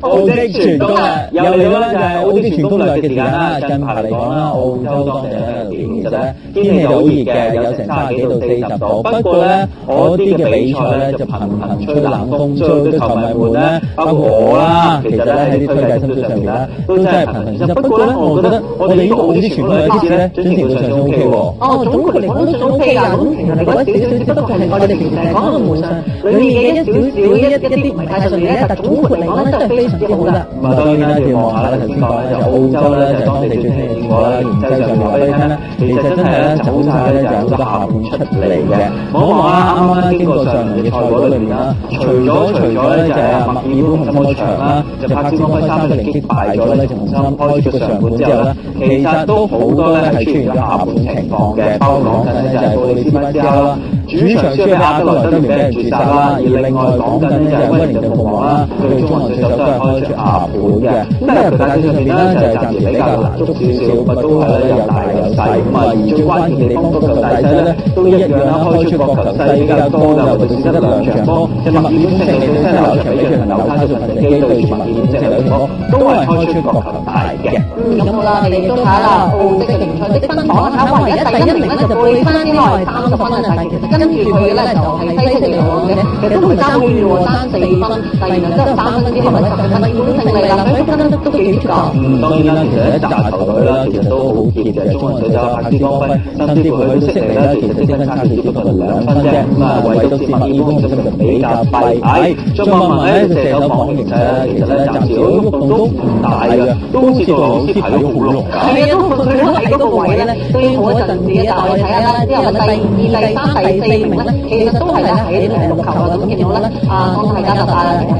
澳職全攻略，又嚟啦，就係澳職全攻略嘅時間啦。近排嚟講啦，澳洲當地咧其實咧天氣就好熱嘅，有成30幾到40度。不過咧，我啲嘅比賽咧就頻頻吹冷風，所以啲球迷們咧，包括我啦，其實咧喺啲推介心水上面咧，都真係頻頻出。不過咧，我覺得我哋呢個澳職全攻略嘅咧，準程度上都 OK 喎。哦，總括嚟講都算 OK 㗎。咁其實你覺得少少，只不過係我哋平時嚟講個門上裏面嘅一少少一啲唔係太順利咧，但總括嚟講咧都係非常之好㗎。咁啊，當然啦，要望下啦。頭先講咧就澳洲咧就當地最聽嘅結果啦，然之後上面話俾你聽咧，其實真係咧走曬咧就好多下盤出嚟嘅。望一望啦，啱啱咧經過上輪嘅賽果裏面啦，除咗咧就係墨爾本紅心開場啦，就拍先鋒3-0擊敗咗咧就紅心開出個上盤之後咧，其實都好多咧係出現咗下盤情況嘅，包括講緊咧就係布里斯班斯克啦，主場輸俾阿德萊德聯俾人絕殺啦，而另外講緊咧就係威靈頓鳳凰啦，佢哋中環對手都係開出下盤嘅。咁但係入球大戰上面咧就係暫時比較難捉少少，咁啊都係咧有大有細，咁啊而最關鍵嘅地方個球大細咧都一樣啦，開出個球細比較多，就尤其是得2場波，就墨爾本勝利對新紐場比場紐卡素憑尼基對住墨爾本勝利2場波，都係開出個球大嘅。咁好啦，我哋亦都睇下啦，澳職嘅聯賽積分榜睇下，哇！而家第一名咧就布里斯班之內30分啊，但係其實跟住佢咧就係西悉尼王嘅，其實都唔爭好遠喎，爭4分，但係然後都係3分之內就係墨爾本勝利啦，佢分都幾出㗎。當然啦，其實一紮球隊啦，其實都好貼嘅，中環水手、柏斯光輝，甚至乎去到悉尼啦，其實積分差距只不過係2分啫。咁啊，唯獨是墨爾本紅心就比較閉翳。再望埋咧射手榜形勢啦，其實咧暫時我喐動都唔大嘅，都好似個老師排咗好耐。係啊，都佢都喺嗰個位咧，都要好一陣子嘅。但係我哋睇下啦，之後第2、第3、第4名咧，其實都係咧喺6球啊。咁見到咧，當係加特啊、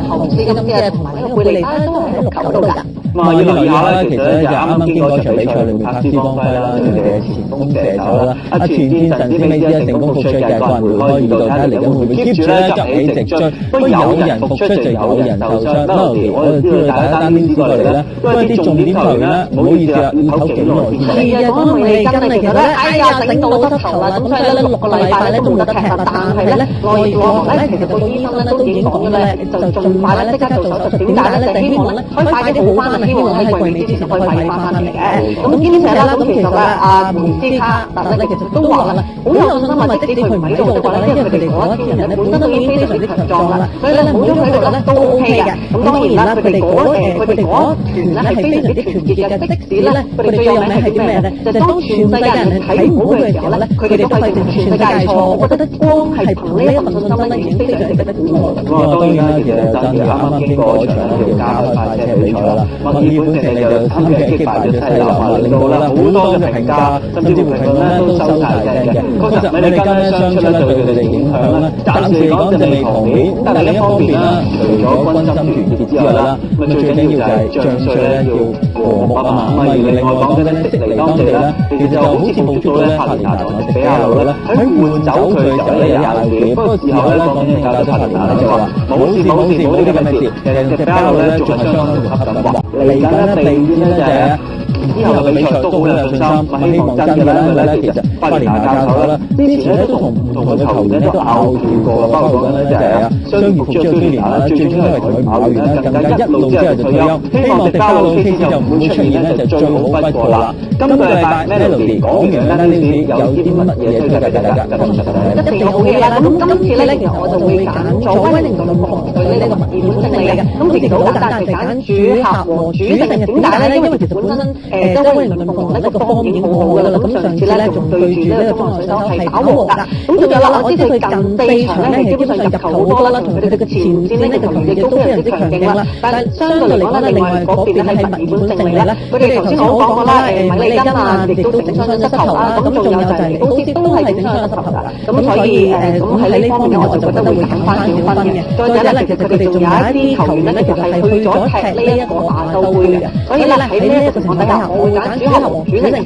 侯斯金即係同埋呢個貝利都係喺6球嗰度㗎。咁啊，要留意下啦，其實咧就啱啱經過一場比賽裏面，柏斯光輝啦，佢哋嘅前鋒射手啦，全天神斯美斯成功復出嘅，個人回開2度，睇下嚟緊會唔會 keep 住咧急起直追。不過有人復出就有人受傷。Melody，我就知道大家單邊過嚟咧，都係啲重點球員咧，唔好意思啊，要唞幾耐先。係啊，講到你真係其實咧，哎呀，整到我膝頭啦，咁所以咧6個禮拜咧都冇得踢啦。但係咧內幕咧，其實個醫生咧都已經講嘅咧，就盡快咧即刻做手術。點解咧？就希望咧可以快啲好翻啊！希望喺季尾之前可以快啲翻嚟嘅。咁兼且啦，咁其實咧阿梅斯卡特咧，其實都話啦，好有信心啊！即使佢唔喺度嘅話咧，因為佢哋嗰一啲人咧本身都已經非常之強壯啦，所以咧冇咗佢喺度咧都 OK 嘅。咁當然啦，佢哋嗰團咧係非常之團結嘅。即使咧佢哋最有名係啲咩咧？就係當全世界人睇唔好佢嘅時候咧，佢哋都可以證全世界錯。我覺得光係憑呢一份信心咧，已經非常值得鼓舞。咁啊，當然啦，其實真係啱啱經過一場咧叫加開快車比賽啦，墨爾本勝利就3比1擊敗咗西流啊，令到咧好多嘅評價，甚至乎評論咧都收曬聲嘅。確實米利根咧傷出咧對佢哋影響咧，暫時嚟講就未明顯。但係另一方面啦，除咗軍心團結之外啦，咁最緊要就係將帥咧要和睦啊嘛。咁啊，而另外講緊咧悉尼當地咧，其實就好似捕捉到咧帕連拿同埋迪比亞路咧喺換走佢嘅時候咧有壓力嘅。不過事後咧講緊教咗帕連拿咧就話冇事冇呢啲咁嘅事，其實迪比亞路咧仲係相當合格嘅。嚟緊咧第2天咧就係之後嘅比賽都好有信心，希望真嘅啦，因為咧其實帕連拿教授啦，之前咧都同唔同嘅球員咧都拗住過，包括講緊咧就係商業復出嘅蘇連拿啦，最終都係同佢拗完啦，更加一路之後就退休，希望迪巴魯 case 就唔會出現咧，就最好不過啦。今個禮拜 Melody 講完啦，呢啲有啲乜嘢推介俾大家？一定 OK 啦。咁今次咧，其實我就會揀咗威靈頓鳳凰對呢個墨爾本勝利嘅。咁其實好簡單，係揀主客和主勝嘅。點解咧？因為其實本身即係威靈頓鳳凰呢個方面已經好好噶啦。咁上次咧仲對住呢個中環水手係打和㗎。咁仲有啦，我知道佢近4場咧係基本上入球好多啦，同佢哋嘅前線呢個球員亦都非常之強勁啦。但係相對嚟講咧，另外嗰邊咧喺墨爾本勝利咧，佢哋頭先我講過啦，米利根啊，亦都整傷咗膝頭啦。咁仲有就係尼高斯都係整傷咗膝頭㗎。咁所以咁喺呢方面我就覺得會減翻少分嘅。再者咧，其實佢哋仲有一啲球員咧，其實係去咗踢呢一個亞洲杯嘅。所以咧喺呢一個情況底下，後，我會揀主客和主力人。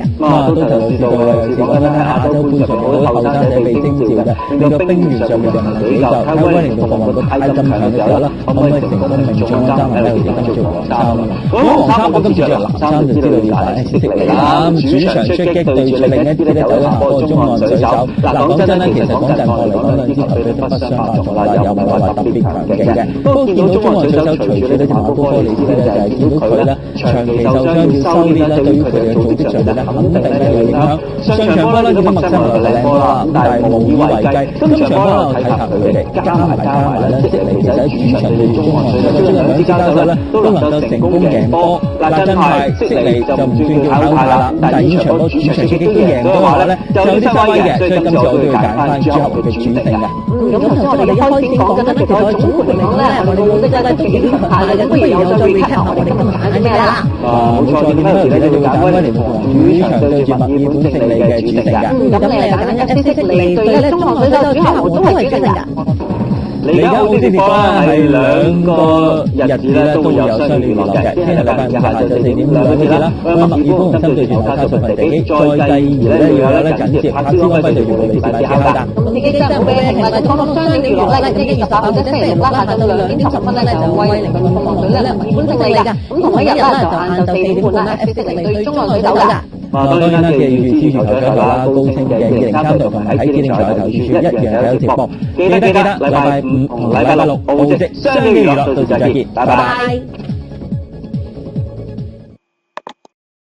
都頭先到嘅，似講緊喺亞洲杯上面好多後生仔被徵召嘅，令到兵員上面進行比較，睇威靈頓防個太咁強嘅時候啦，可唔可以成功命中爭喺度點樣做黃衫啊？咁黃衫我今次着藍衫就知道點解，X色嚟啦。主場出擊對住另一支咧走下波中岸水手。嗱講真咧，其實講陣我嚟講兩支球隊都不相伯仲啦，又唔係話特別強勁嘅。不過見到中岸水手隨住呢啲馬高波利斯咧，就係見到佢咧長期受傷要收啲咧，對於佢哋嘅組織上面咧肯定係有影響。上場波咧見到麥森來靚波啦，咁但係無以為繼。今場波咧睇下佢哋加埋咧，悉尼其實喺主場對住中岸水手將兩支交手咧都能夠成功贏波。嗱真係悉尼就唔算叫考太啦，但係呢場波主場出擊都贏嘅話咧，就有啲威嘅，所以今次我都要揀翻朱後嘅主勝嘅。咁頭先我哋一開始講緊咧，其實總括嚟講咧，我哋目的咧都幾強大嘅，不如有再 recap 下我哋今日揀啲咩啦？冇錯，點解有時咧就要揀威廉同主場對住墨爾本勝利嘅主勝嘅？咁你又揀一啲悉尼對咧中岸水手主客都係主勝嘅。你而家好啲地方係兩個日子咧都會有相聯絡嘅，聽日禮拜五下晝4點兩個字啦。咁墨爾本同針對住紐卡素份地基，再第二咧要有咧緊接帕斯溫對住利士大之後啦。咁自己真係好俾你停啦，就講到商業娛樂咧，星期28或者星期6啦，下晝2點10分咧就威靈頓鳳凰隊咧墨爾本勝利㗎。咁同一日咧就晏晝4點半啦 ，FC 悉尼對中岸水手㗎。當然啦，記住支持球隊啦，高清嘅203圖同埋喺指定台投注一樣有直播。記得禮拜5同禮拜6澳職商業娛樂到時再見，拜拜。